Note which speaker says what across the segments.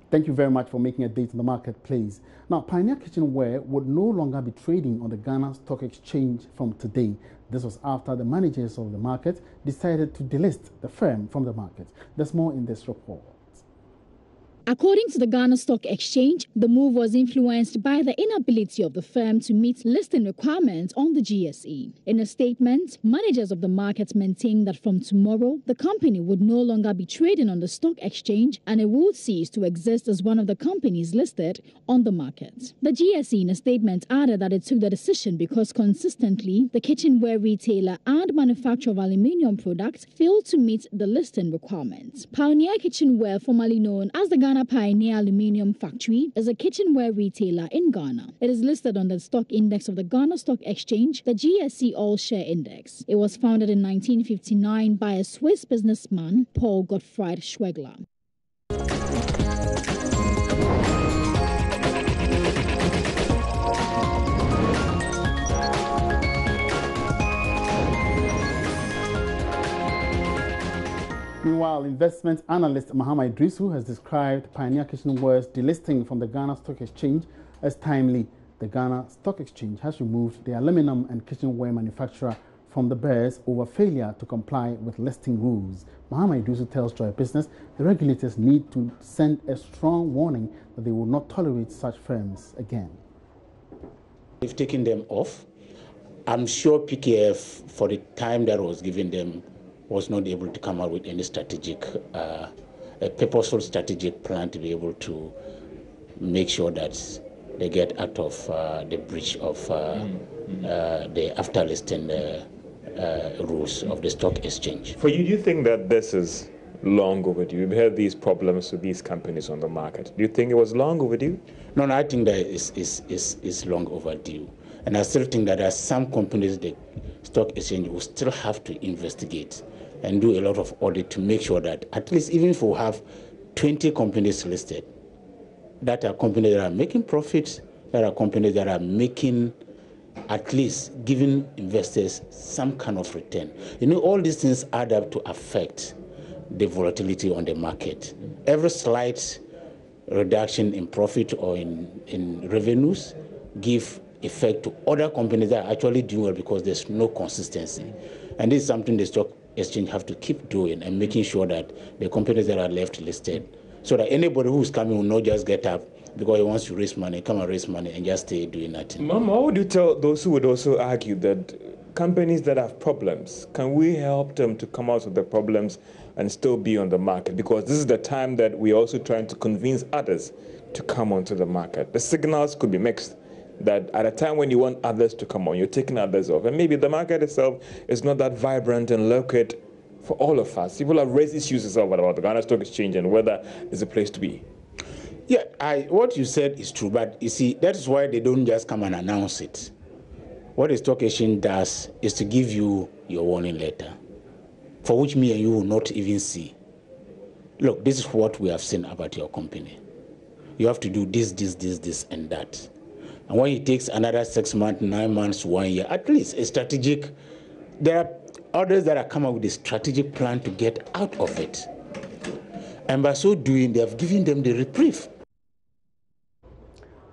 Speaker 1: Thank you very much for making a date in the marketplace. Now, Pioneer Kitchenware would no longer be trading on the Ghana Stock Exchange from today. This was after the managers of the market decided to delist the firm from the market. There's more in this report.
Speaker 2: According to the Ghana Stock Exchange, the move was influenced by the inability of the firm to meet listing requirements on the GSE. In a statement, managers of the market maintained that from tomorrow, the company would no longer be trading on the stock exchange and it would cease to exist as one of the companies listed on the market. The GSE in a statement added that it took the decision because consistently, the kitchenware retailer and manufacturer of aluminium products failed to meet the listing requirements. Pioneer Kitchenware, formerly known as the Ghana Pioneer Aluminium Factory, is a kitchenware retailer in Ghana. It is listed on the stock index of the Ghana Stock Exchange, the GSE All Share Index. It was founded in 1959 by a Swiss businessman, Paul Gottfried Schwegler.
Speaker 1: Meanwhile, investment analyst Mahama Idrisu has described Pioneer Kitchenware's delisting from the Ghana Stock Exchange as timely. The Ghana Stock Exchange has removed the aluminum and kitchenware manufacturer from the bears over failure to comply with listing rules. Mahama Idrisu tells Joy Business the regulators need to send a strong warning that they will not tolerate such firms again.
Speaker 3: We've taken them off. I'm sure PKF, for the time that was given them, was not able to come up with any strategic, a purposeful strategic plan to be able to make sure that they get out of the breach of the after listing rules of the stock exchange.
Speaker 4: For you, do you think that this is long overdue? We've had these problems with these companies on the market. Do you think it was long overdue?
Speaker 3: No, I think that is long overdue. And I still think that there are some companies the stock exchange will still have to investigate and do a lot of audit to make sure that at least even if we have 20 companies listed, that are companies that are making profits, that are companies that are making, at least giving investors some kind of return. You know, all these things add up to affect the volatility on the market. Every slight reduction in profit or in revenues give effect to other companies that are actually doing well because there's no consistency. And this is something the stock exchange have to keep doing and making sure that the companies that are left listed, so that anybody who's coming will not just get up because he wants to raise money, come and raise money and just stay doing nothing.
Speaker 4: Mama, what would you tell those who would also argue that companies that have problems, can we help them to come out of the problems and still be on the market? Because this is the time that we're also trying to convince others to come onto the market. The signals could be mixed. That at a time when you want others to come on, you're taking others off. And maybe the market itself is not that vibrant and liquid for all of us. People have raised issues itself about the Ghana Stock Exchange and whether it's a place to be.
Speaker 3: Yeah, what you said is true, but you see, that is why they don't just come and announce it. What the stock exchange does is to give you your warning letter, for which me and you will not even see. Look, this is what we have seen about your company. You have to do this, and that. And when it takes another 6 months, 9 months, 1 year, at least a strategic, there are others that are coming up with a strategic plan to get out of it. And by so doing, they have given them the reprieve.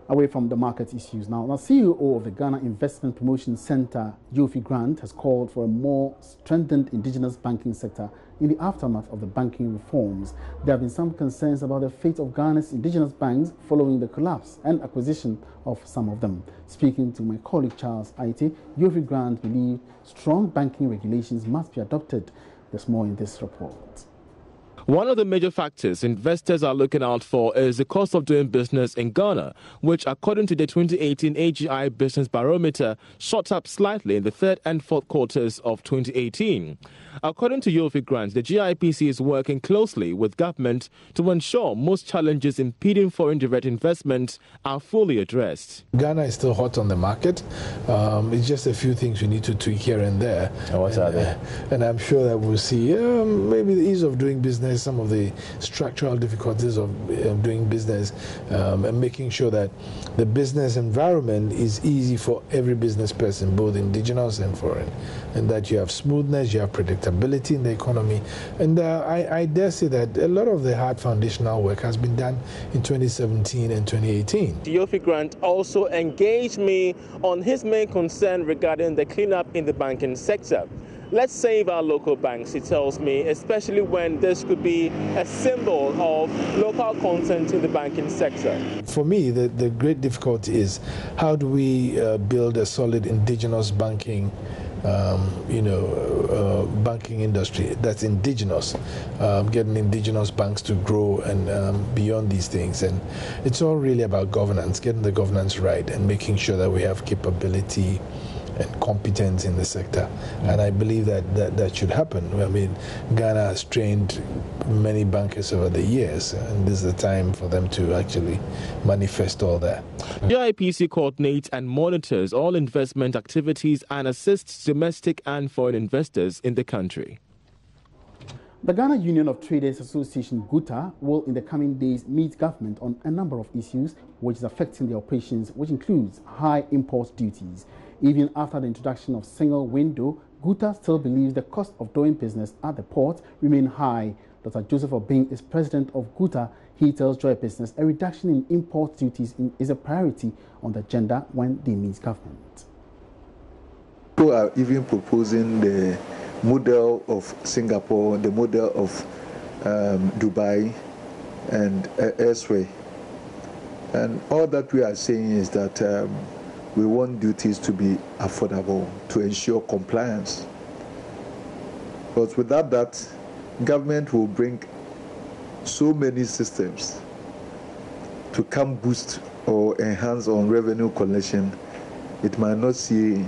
Speaker 1: Away from the market issues now, the CEO of the Ghana Investment Promotion Center, Jofi Grant, has called for a more strengthened indigenous banking sector in the aftermath of the banking reforms. There have been some concerns about the fate of Ghana's indigenous banks following the collapse and acquisition of some of them. Speaking to my colleague Charles Aite, Jofi Grant believed strong banking regulations must be adopted. There's more in this report.
Speaker 5: One of the major factors investors are looking out for is the cost of doing business in Ghana, which, according to the 2018 AGI Business Barometer, shot up slightly in the third and fourth quarters of 2018. According to Jofi Grant, the GIPC is working closely with government to ensure most challenges impeding foreign direct investment are fully addressed.
Speaker 6: Ghana is still hot on the market. It's just a few things we need to tweak here and there.
Speaker 4: And what are they?
Speaker 6: And I'm sure that we'll see maybe the ease of doing business recognize some of the structural difficulties of doing business and making sure that the business environment is easy for every business person, both indigenous and foreign, and that you have smoothness, you have predictability in the economy. And I dare say that a lot of the hard foundational work has been done in 2017 and 2018.
Speaker 5: Yofi Grant also engaged me on his main concern regarding the cleanup in the banking sector. Let's save our local banks, he tells me, especially when this could be a symbol of local content in the banking sector.
Speaker 6: For me, the great difficulty is how do we build a solid indigenous banking banking industry that's indigenous, getting indigenous banks to grow and beyond these things. And it's all really about governance, getting the governance right and making sure that we have capability and competence in the sector. And I believe that should happen. I mean, Ghana has trained many bankers over the years, and this is the time for them to actually manifest all that.
Speaker 5: The IPC coordinates and monitors all investment activities and assists domestic and foreign investors in the country.
Speaker 1: The Ghana Union of Traders Association, GUTA, will in the coming days meet government on a number of issues which is affecting their operations, which includes high import duties. Even after the introduction of single window, GUTA still believes the cost of doing business at the port remain high. Dr. Joseph Obing is president of GUTA. He tells Joy Business a reduction in import duties is a priority on the agenda when they meet government.
Speaker 7: People are even proposing the model of Singapore, the model of Dubai and elsewhere. And all that we are saying is that we want duties to be affordable to ensure compliance. But without that, government will bring so many systems to come boost or enhance on revenue collection. It might not see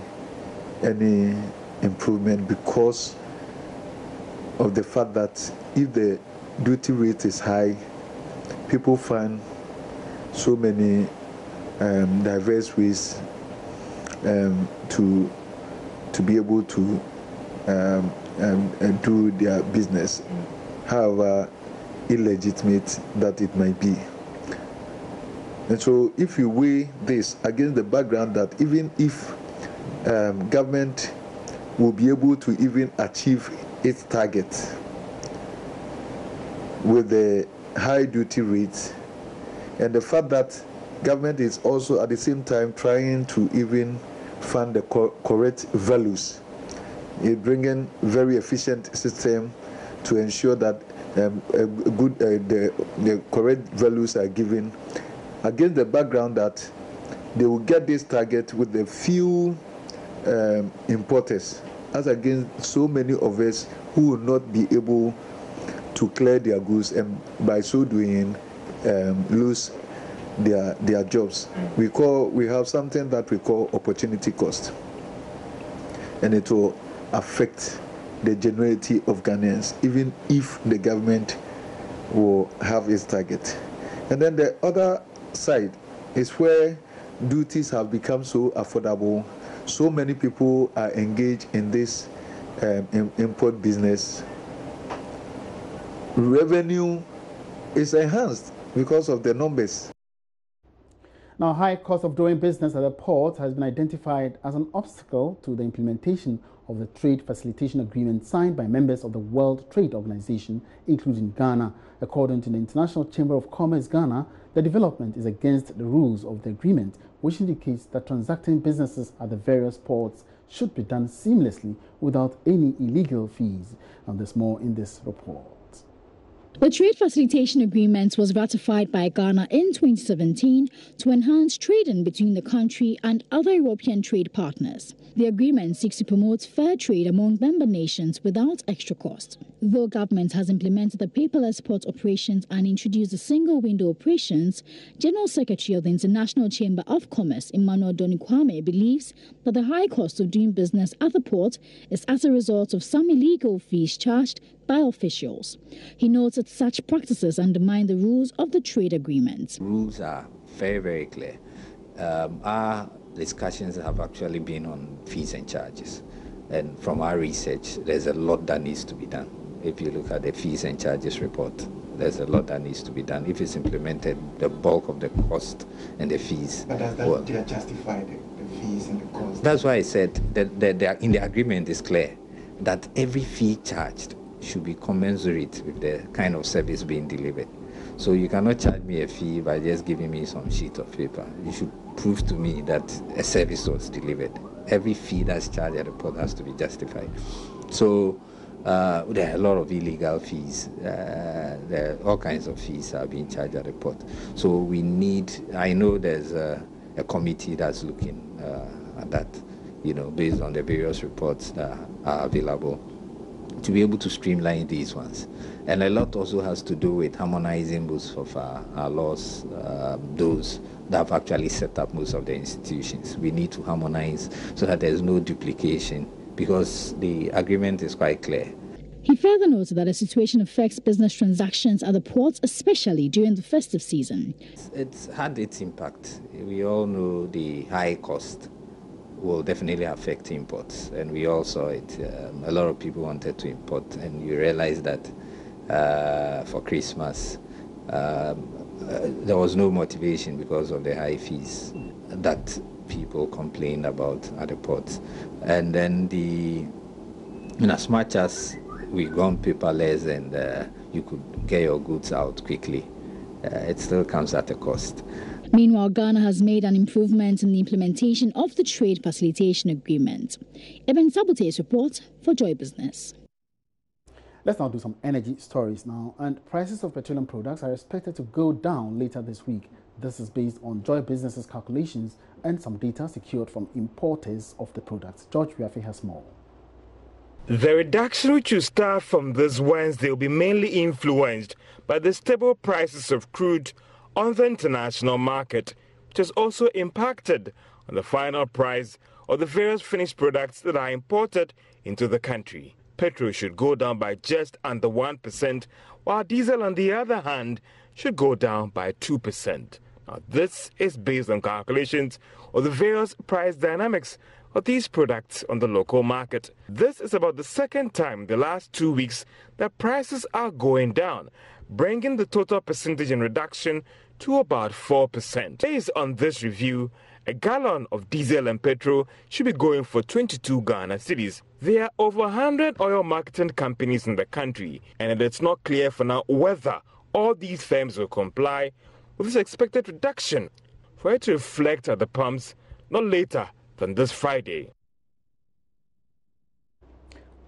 Speaker 7: any improvement because of the fact that if the duty rate is high, people find so many diverse ways to be able to do their business, however illegitimate that it might be. And so if you weigh this against the background that even if government will be able to even achieve its target with the high duty rates, and the fact that government is also at the same time trying to even fund the correct values, it bringing very efficient system to ensure that the correct values are given, against the background that they will get this target with the few importers, as against so many of us who will not be able to clear their goods and by so doing lose their jobs. We have something that we call opportunity cost, and it will affect the generality of Ghanaians, even if the government will have its target. And then the other side is where duties have become so affordable. So many people are engaged in this import business. Revenue is enhanced because of the numbers.
Speaker 1: Now, high cost of doing business at the port has been identified as an obstacle to the implementation of the trade facilitation agreement signed by members of the World Trade Organization, including Ghana. According to the International Chamber of Commerce Ghana, the development is against the rules of the agreement, which indicates that transacting businesses at the various ports should be done seamlessly without any illegal fees. And there's more in this report.
Speaker 2: The trade facilitation agreement was ratified by Ghana in 2017 to enhance trading between the country and other European trade partners. The agreement seeks to promote fair trade among member nations without extra cost. Though government has implemented the paperless port operations and introduced the single window operations, General Secretary of the International Chamber of Commerce, Emmanuel Donikwame, believes that the high cost of doing business at the port is as a result of some illegal fees charged by officials. He notes that such practices undermine the rules of the trade agreement.
Speaker 8: Rules are very, very clear. Our discussions have actually been on fees and charges. And from our research, there's a lot that needs to be done. if you look at the fees and charges report. There's a lot that needs to be done. If it's implemented, the bulk of the cost and the fees.
Speaker 9: But does that justify the fees and the cost?
Speaker 8: That's why I said that in the agreement is clear that every fee charged should be commensurate with the kind of service being delivered. So you cannot charge me a fee by just giving me some sheet of paper. You should prove to me that a service was delivered. Every fee that's charged at the port has to be justified. So there are a lot of illegal fees. There are all kinds of fees are being charged at the port. So we need, I know there's a committee that's looking at that, based on the various reports that are available, to be able to streamline these ones. And a lot also has to do with harmonizing most of our laws, those that have actually set up most of the institutions. We need to harmonize so that there's no duplication, because the agreement is quite clear.
Speaker 2: He further noted that the situation affects business transactions at the ports, especially during the festive season.
Speaker 8: It's had its impact. We all know the high cost will definitely affect imports, and we all saw it. A lot of people wanted to import, and you realize that for Christmas there was no motivation because of the high fees that people complained about at the ports. And then in as much as we've gone paperless and you could get your goods out quickly, it still comes at a cost.
Speaker 2: Meanwhile, Ghana has made an improvement in the implementation of the Trade Facilitation Agreement. Eben Sabote's report for Joy Business.
Speaker 1: Let's now do some energy stories now. And prices of petroleum products are expected to go down later this week. This is based on Joy Business's calculations and some data secured from importers of the products. George Wiafe has more.
Speaker 10: The reduction, which will start from this Wednesday, will be mainly influenced by the stable prices of crude on the international market, which has also impacted on the final price of the various finished products that are imported into the country. Petrol should go down by just under 1%, while diesel, on the other hand, should go down by 2%. Now, this is based on calculations of the various price dynamics of these products on the local market. This is about the second time in the last 2 weeks that prices are going down, bringing the total percentage in reduction to about 4%. Based on this review, a gallon of diesel and petrol should be going for 22 Ghana cedis. There are over 100 oil marketing companies in the country, and it's not clear for now whether all these firms will comply with this expected reduction, for it to reflect at the pumps not later than this Friday.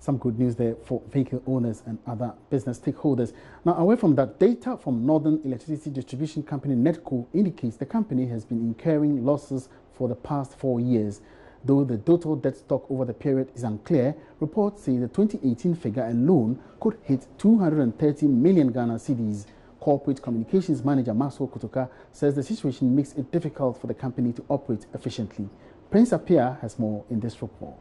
Speaker 1: Some good news there for vehicle owners and other business stakeholders. Now, away from that, data from Northern Electricity Distribution Company NEDCO indicates the company has been incurring losses for the past 4 years. Though the total debt stock over the period is unclear, reports say the 2018 figure alone could hit 230 million Ghana cedis. Corporate Communications Manager Maxwell Kutuka says the situation makes it difficult for the company to operate efficiently. Prince Appiah has more in this report.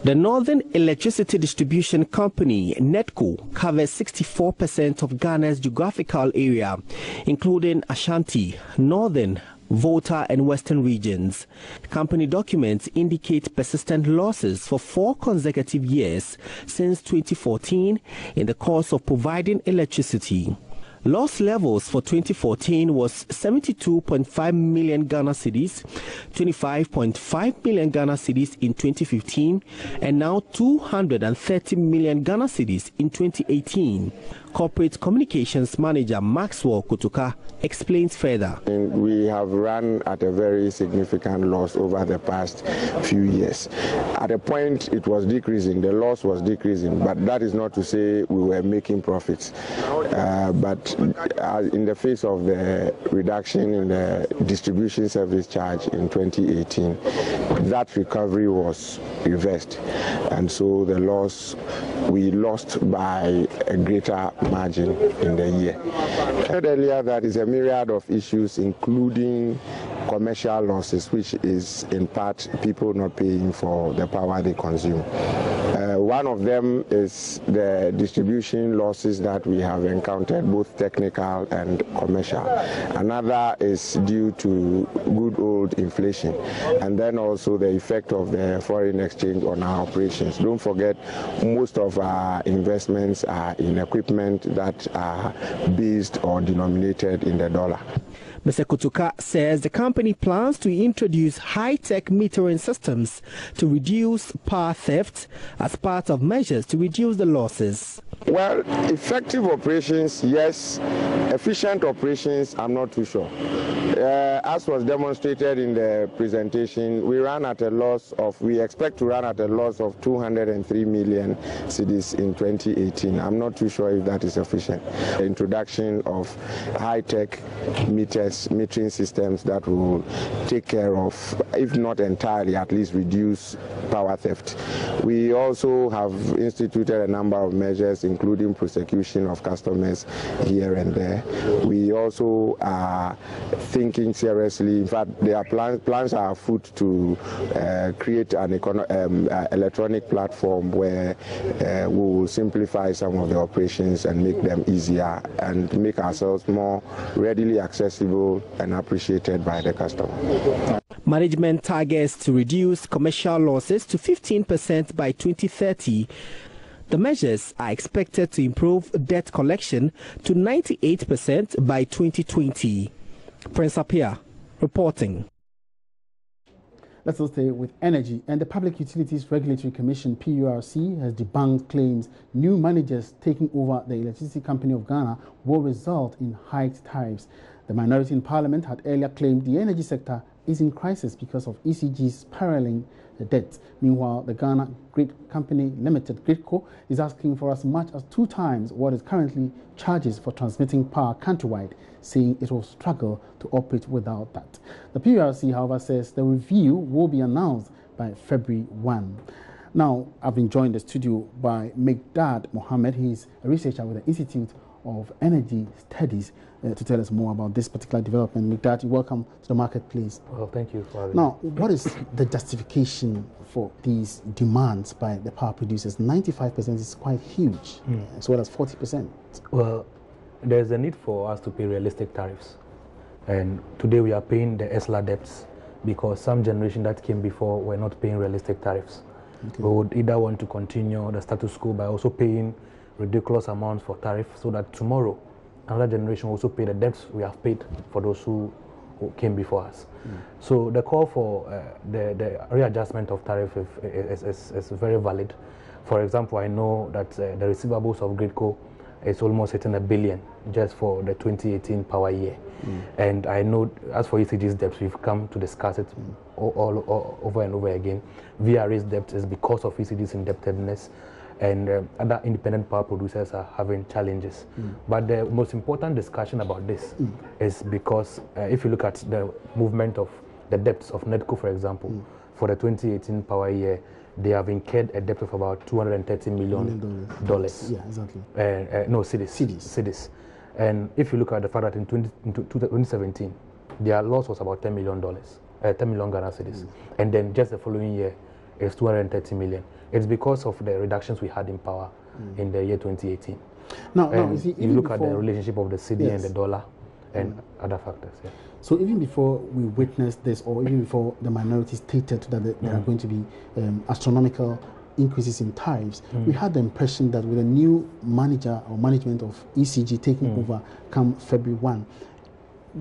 Speaker 11: The Northern Electricity Distribution Company, NEDCO, covers 64% of Ghana's geographical area, including Ashanti, Northern, Volta and Western regions. Company documents indicate persistent losses for 4 consecutive years since 2014 in the course of providing electricity. Loss levels for 2014 was 72.5 million Ghana cedis, 25.5 million Ghana cedis in 2015, and now 230 million Ghana cedis in 2018. Corporate Communications Manager Maxwell Kutuka explains further.
Speaker 12: We have run at a very significant loss over the past few years. At a point it was decreasing, the loss was decreasing, but that is not to say we were making profits. But in the face of the reduction in the distribution service charge in 2018, that recovery was reversed, and so the loss, we lost by a greater margin in the year. I said earlier that is a myriad of issues, including commercial losses, which is in part people not paying for the power they consume. One of them is the distribution losses that we have encountered, both technical and commercial. Another is due to good old inflation, and then also the effect of the foreign exchange on our operations. Don't forget, most of our investments are in equipment that are based or denominated in the dollar.
Speaker 11: Mr. Kutuka says the company plans to introduce high-tech metering systems to reduce power theft as part of measures to reduce the losses.
Speaker 12: Well, effective operations, yes. Efficient operations, I'm not too sure. As was demonstrated in the presentation, we expect to run at a loss of 203 million cedis in 2018. I'm not too sure if that is sufficient. The introduction of high-tech metering systems that will take care of, if not entirely, at least reduce power theft. We also have instituted a number of measures, including prosecution of customers here and there. We also are thinking seriously, in fact, there are plans are afoot to create an electronic platform where we will simplify some of the operations and make them easier and make ourselves more readily accessible and appreciated by the customer.
Speaker 11: Management targets to reduce commercial losses to 15% by 2030. The measures are expected to improve debt collection to 98% by 2020. Prince Apia reporting.
Speaker 1: Let's also stay with energy. And the Public Utilities Regulatory Commission, PURC, has debunked claims new managers taking over the Electricity Company of Ghana will result in hiked tariffs. The minority in Parliament had earlier claimed the energy sector is in crisis because of ECG's spiraling debt. Meanwhile, the Ghana Grid Company Limited, GRIDCO, is asking for as much as 2 times what it currently charges for transmitting power countrywide, saying it will struggle to operate without that. The PURC, however, says the review will be announced by February 1. Now, I've been joined in the studio by Megdad Mohammed. He's a researcher with the Institute of Energy Studies to tell us more about this particular development. Megdad, welcome to the marketplace.
Speaker 13: Well, thank you for having
Speaker 1: Now, what is the justification for these demands by the power producers? 95% is quite huge, as well as 40%.
Speaker 13: Well, there's a need for us to pay realistic tariffs. And today we are paying the ESLA debts because some generation that came before were not paying realistic tariffs. Okay. We would either want to continue the status quo by also paying ridiculous amounts for tariff so that tomorrow another generation will also pay the debts we have paid for those who came before us. So the call for the readjustment of tariff is very valid. For example, I know that the receivables of GRIDCO is almost hitting $1 billion just for the 2018 power year. And I know as for ECG's debts, we've come to discuss it all over and over again. VRA's debt is because of ECG's indebtedness, and other independent power producers are having challenges. But the most important discussion about this is because if you look at the movement of the debts of NEDCO, for example, for the 2018 power year, they have incurred a debt of about $230 million.
Speaker 1: Yeah, exactly.
Speaker 13: No, cedis. And if you look at the fact that in 2017, their loss was about $10 million, 10 million Ghana cedis. And then just the following year, it's 230 million. It's because of the reductions we had in power in the year 2018.
Speaker 1: Now, you
Speaker 13: look at the relationship of the cedi and the dollar and other factors. Yeah.
Speaker 1: So even before we witnessed this, or even before the minority stated that there are going to be astronomical increases in tariffs, we had the impression that with a new manager or management of ECG taking over come February 1,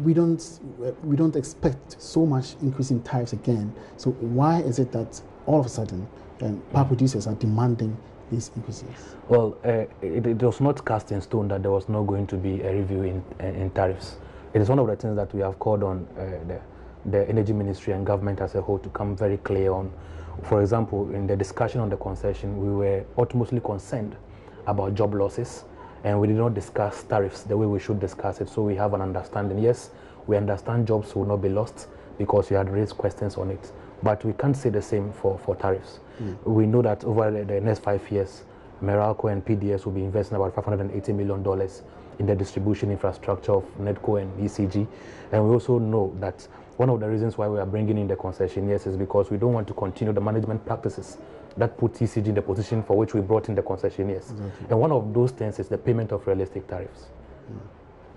Speaker 1: we don't expect so much increase in tariffs again. So why is it that all of a sudden power producers are demanding these increases? Well,
Speaker 13: it was not cast in stone that there was not going to be a review in tariffs. It is one of the things that we have called on the Energy Ministry and government as a whole to come very clear on. For example, in the discussion on the concession, we were utmostly concerned about job losses, and we did not discuss tariffs the way we should discuss it. So we have an understanding. Yes, we understand jobs will not be lost because we had raised questions on it. But we can't say the same for tariffs. We know that over the next 5 years, Meralco and PDS will be investing about $580 million in the distribution infrastructure of NEDCO and ECG. And we also know that one of the reasons why we are bringing in the concessionaires is because we don't want to continue the management practices that put ECG in the position for which we brought in the concessionaires. Exactly. And one of those things is the payment of realistic tariffs.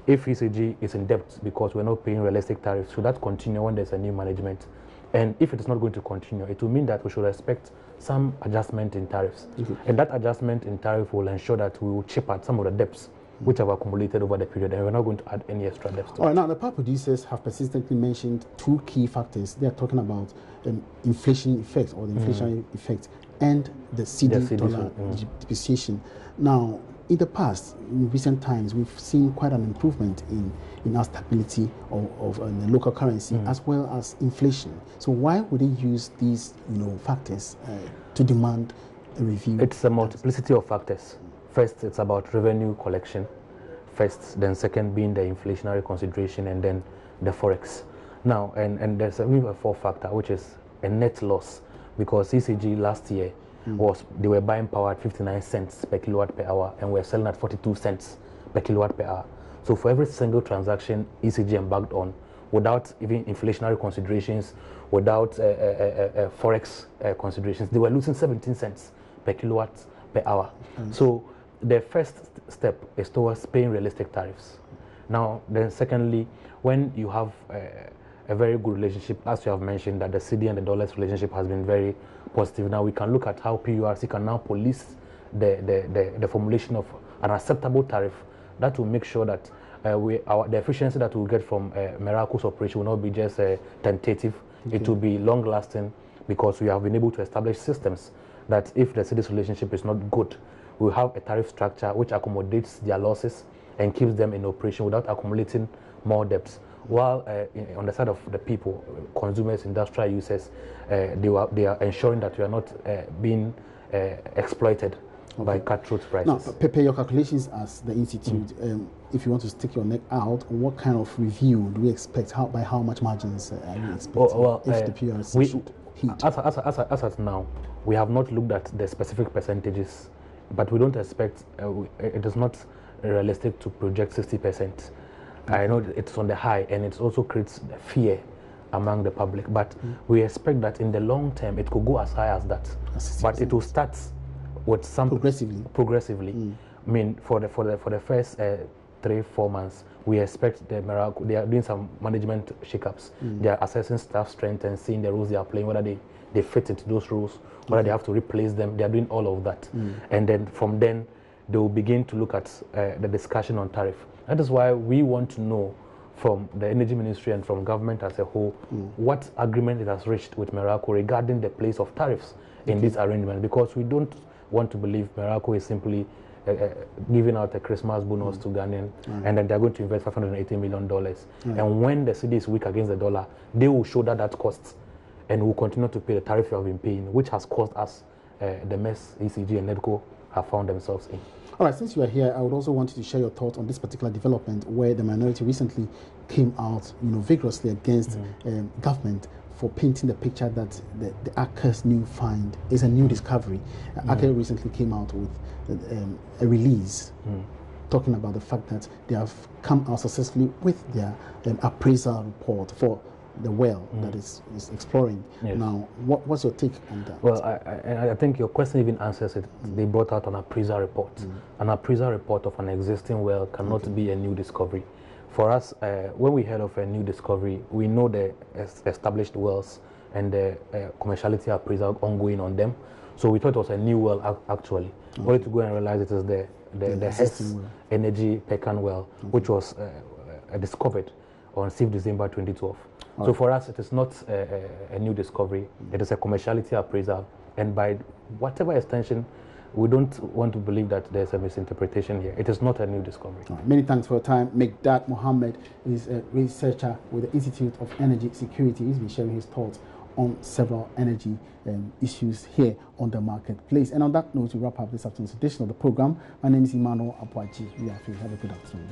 Speaker 13: If ECG is in debt because we're not paying realistic tariffs, should that continue when there's a new management? And if it is not going to continue, it will mean that we should expect some adjustment in tariffs. And that adjustment in tariff will ensure that we will chip at some of the debts which have accumulated over the period, and we're not going to add any extra debts to it.
Speaker 1: Now, the power producers have persistently mentioned two key factors. They are talking about inflation effect, or the inflationary effect, and the CD dollar depreciation. Now, in the past, in recent times, we've seen quite an improvement in our stability of the local currency, as well as inflation. So why would they use these factors to demand a review?
Speaker 13: It's a multiplicity of factors. First, it's about revenue collection. First, then second being the inflationary consideration, and then the forex. Now, and there's a fourth factor, which is a net loss, because ECG last year they were buying power at 59 cents per kilowatt per hour, and we're selling at 42 cents per kilowatt per hour. So for every single transaction ECG embarked on, without even inflationary considerations, without forex considerations, they were losing 17 cents per kilowatt per hour. So the first step is towards paying realistic tariffs. Now, then secondly, when you have a very good relationship, as you have mentioned, that the CD and the dollar's relationship has been very positive. Now we can look at how PURC can now police the formulation of an acceptable tariff that will make sure that the efficiency that we'll get from Meralco's operation will not be just tentative. It will be long-lasting, because we have been able to establish systems that if the city's relationship is not good, we'll have a tariff structure which accommodates their losses and keeps them in operation without accumulating more debts. While on the side of the people, consumers, industrial users, they are ensuring that we are not being exploited by cutthroat prices.
Speaker 1: Now, prepare your calculations as the institute. If you want to stick your neck out, what kind of review do we expect? By how much margins are you expecting? If the PRC should hit?
Speaker 13: As of now, we have not looked at the specific percentages, but we don't expect, it is not realistic to project 60%. I know it's on the high, and it also creates fear among the public, but we expect that in the long term it could go as high as that. But it will start with some progressively. I mean, for the first 3-4 months, we expect the Meralco, they are doing some management shakeups. They are assessing staff strength and seeing the roles they are playing, whether they fit into those roles, whether they have to replace them. They are doing all of that, and then from then they will begin to look at the discussion on tariff. That is why we want to know from the Energy Ministry and from government as a whole what agreement it has reached with Meralco regarding the place of tariffs in this arrangement, because we don't want to believe Meralco is simply giving out a Christmas bonus to Ghanaian, and then they're going to invest $580 million. And when the cedi is weak against the dollar, they will show that costs, and will continue to pay the tariff we have been paying, which has caused us the mess ECG and NEDCO have found themselves in.
Speaker 1: All right, since you are here, I would also want you to share your thoughts on this particular development, where the minority recently came out, vigorously against government for painting the picture that the Aker's new find is a new discovery. Aker recently came out with a release talking about the fact that they have come out successfully with their appraisal report for the well that is exploring. Now, what's your take on that?
Speaker 13: Well, I think your question even answers it. They brought out an appraisal report. An appraisal report of an existing well cannot be a new discovery. For us, when we heard of a new discovery, we know the established wells and the commerciality appraisal ongoing on them. So we thought it was a new well actually. Only to go and realize it is the Hess Energy Pecan well, which was discovered on 6th December 2012. So for us, it is not a new discovery. It is a commerciality appraisal. And by whatever extension, we don't want to believe that there's a misinterpretation here. It is not a new discovery.
Speaker 1: Many thanks for your time. Megdad Mohammed is a researcher with the Institute of Energy Security. He's been sharing his thoughts on several energy issues here on the marketplace. And on that note, we wrap up this afternoon's edition of the program. My name is Emmanuel Apuaji. We are free. Have a good afternoon.